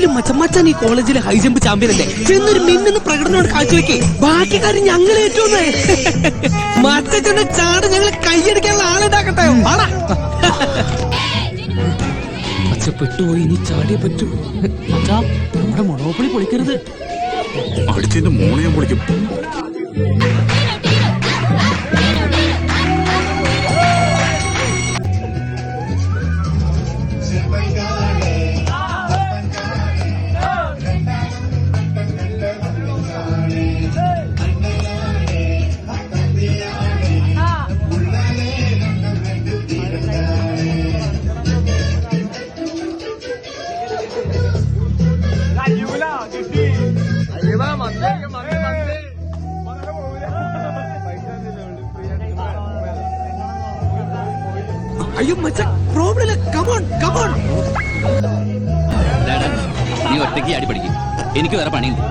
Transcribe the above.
അല്ലെങ്കിലും മച്ചമ്മച്ചാൻ ഈ കോളേജിലെ ഹൈ ജമ്പ് ചാമ്പ്യൻ അല്ലേ? ചെന്നൊരു മിന്നുന്ന പ്രകടനമാണ് കാഴ്ചവെക്കേ. ബാക്കി കാര്യം ഞങ്ങൾ ഏറ്റവും മച്ചച്ചന്റെ ചാട് ഞങ്ങൾ കൈയടിക്കാനുള്ള ആളുണ്ടാക്കട്ടെ. മച്ച പെട്ടുപോയി, ഇനി ചാടിയേ പറ്റൂ. മച്ചാ, നമ്മുടെ മൊണോപ്പൊളി പൊളിക്കരുത്. അടിച്ചതിന്റെ മോണെ ഞാൻ പൊളിക്കും. അയ്യോ മച്ച, പ്രോബ്ലം ഇല്ല. Come on come on. നീ ഒറ്റയ്ക്ക് അടി പഠിക്കും, എനിക്ക് വേറെ പണിയുണ്ട്.